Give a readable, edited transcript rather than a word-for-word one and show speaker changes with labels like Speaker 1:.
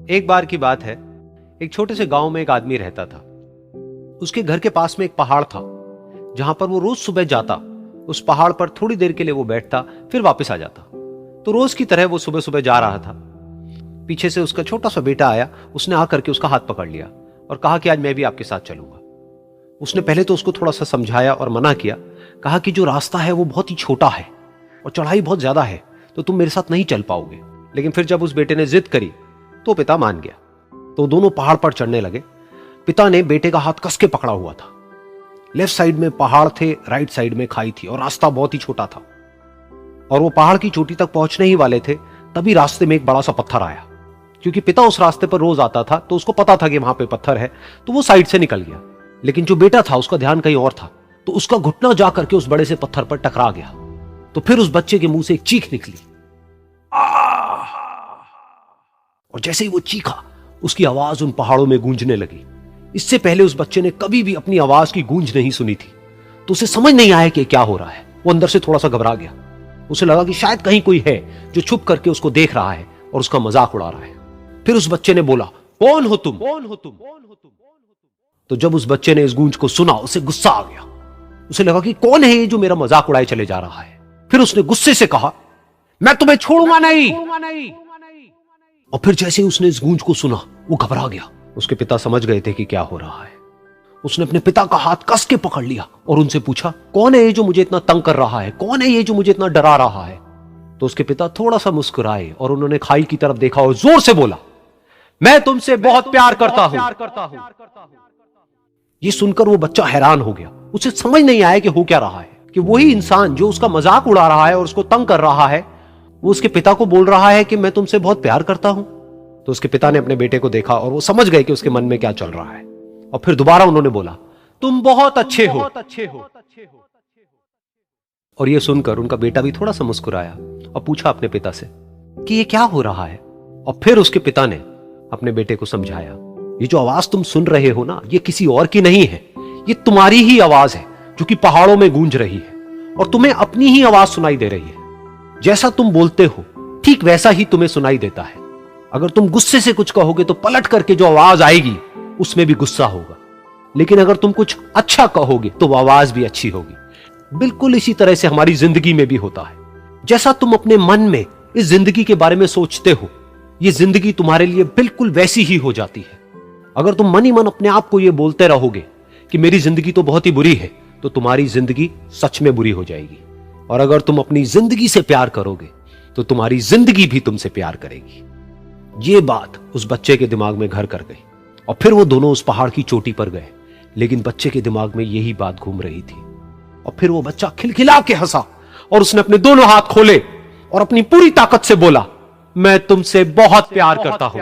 Speaker 1: एक बार की बात है, एक छोटे से गांव में एक आदमी रहता था। उसके घर के पास में एक पहाड़ था जहां पर वो रोज सुबह जाता। उस पहाड़ पर थोड़ी देर के लिए वो बैठता, फिर वापस आ जाता। तो रोज की तरह वो सुबह सुबह जा रहा था। पीछे से उसका छोटा सा बेटा आया। उसने आकर के उसका हाथ पकड़ लिया और कहा कि आज मैं भी आपके साथ चलूंगा। उसने पहले तो उसको थोड़ा सा समझाया और मना किया। कहा कि जो रास्ता है वो बहुत ही छोटा है और चढ़ाई बहुत ज्यादा है, तो तुम मेरे साथ नहीं चल पाओगे। लेकिन फिर जब उस बेटे ने जिद करी तो पिता मान गया। तो दोनों पहाड़ पर चढ़ने लगे। पिता ने बेटे का हाथ कस के पकड़ा हुआ था। लेफ्ट साइड में पहाड़ थे, राइट साइड में खाई थी और रास्ता बहुत ही छोटा था। और वो पहाड़ की चोटी तक पहुंचने ही वाले थे, तभी रास्ते में एक बड़ा सा पत्थर आया। क्योंकि पिता उस रास्ते पर रोज आता था तो उसको पता था कि वहां पे पत्थर है, तो वो साइड से निकल गया। लेकिन जो बेटा था उसका ध्यान कहीं और था, तो उसका घुटना जा करके उस बड़े से पत्थर पर टकरा गया। तो फिर उस बच्चे के मुंह से एक चीख निकली। और जैसे ही वो चीखा, उसकी आवाज उन पहाड़ों में गूंजने लगी। इससे पहले उस बच्चे ने कभी भी अपनी आवाज की गूंज नहीं सुनी थी, तो उसे समझ नहीं आया कि क्या हो रहा है। वो अंदर से थोड़ा सा घबरा गया। उसे लगा कि शायद कहीं कोई है जो छुप करके उसको देख रहा है और उसका मजाक उड़ा रहा है। फिर उस बच्चे ने बोला, कौन हो तुम? कौन हो तुम? तो जब उस बच्चे ने इस गूंज को सुना, उसे गुस्सा आ गया। उसे लगा कि कौन है ये जो मेरा मजाक उड़ाए चले जा रहा है। फिर उसने गुस्से से कहा, मैं तुम्हें छोड़ूंगा नहीं। और फिर जैसे ही उसने इस गूंज को सुना, वो घबरा गया। उसके पिता समझ गए थे कि क्या हो रहा है। उसने अपने पिता का हाथ कस के पकड़ लिया और उनसे पूछा, कौन है ये जो मुझे इतना तंग कर रहा है? कौन है ये जो मुझे इतना डरा रहा है? तो उसके पिता थोड़ा सा मुस्कुराए और उन्होंने खाई की तरफ देखा और जोर से बोला, मैं तुमसे बहुत प्यार करता हूं। ये सुनकर वो बच्चा हैरान हो गया। उसे समझ नहीं आया कि हो क्या रहा है, कि वही इंसान जो उसका मजाक उड़ा रहा है और उसको तंग कर रहा है, वो उसके पिता को बोल रहा है कि मैं तुमसे बहुत प्यार करता हूं। तो उसके पिता ने अपने बेटे को देखा और वो समझ गए कि उसके मन में क्या चल रहा है। और फिर दोबारा उन्होंने बोला, तुम बहुत अच्छे हो। और ये सुनकर उनका बेटा भी थोड़ा सा मुस्कुराया और पूछा अपने पिता से कि ये क्या हो रहा है। और फिर उसके पिता ने अपने बेटे को समझाया, ये जो आवाज तुम सुन रहे हो ना, ये किसी और की नहीं है, ये तुम्हारी ही आवाज है जो कि पहाड़ों में गूंज रही है और तुम्हें अपनी ही आवाज सुनाई दे रही है। जैसा तुम बोलते हो ठीक वैसा ही तुम्हें सुनाई देता है। अगर तुम गुस्से से कुछ कहोगे तो पलट करके जो आवाज आएगी उसमें भी गुस्सा होगा, लेकिन अगर तुम कुछ अच्छा कहोगे तो वो आवाज भी अच्छी होगी। बिल्कुल इसी तरह से हमारी जिंदगी में भी होता है। जैसा तुम अपने मन में इस जिंदगी के बारे में सोचते हो, ये जिंदगी तुम्हारे लिए बिल्कुल वैसी ही हो जाती है। अगर तुम मन ही मन अपने आप को ये बोलते रहोगे कि मेरी जिंदगी तो बहुत ही बुरी है, तो तुम्हारी जिंदगी सच में बुरी हो जाएगी। और अगर तुम अपनी जिंदगी से प्यार करोगे तो तुम्हारी जिंदगी भी तुमसे प्यार करेगी। ये बात उस बच्चे के दिमाग में घर कर गई और फिर वो दोनों उस पहाड़ की चोटी पर गए। लेकिन बच्चे के दिमाग में यही बात घूम रही थी। और फिर वो बच्चा खिलखिला के हंसा और उसने अपने दोनों हाथ खोले और अपनी पूरी ताकत से बोला, मैं तुमसे बहुत प्यार करता हूं।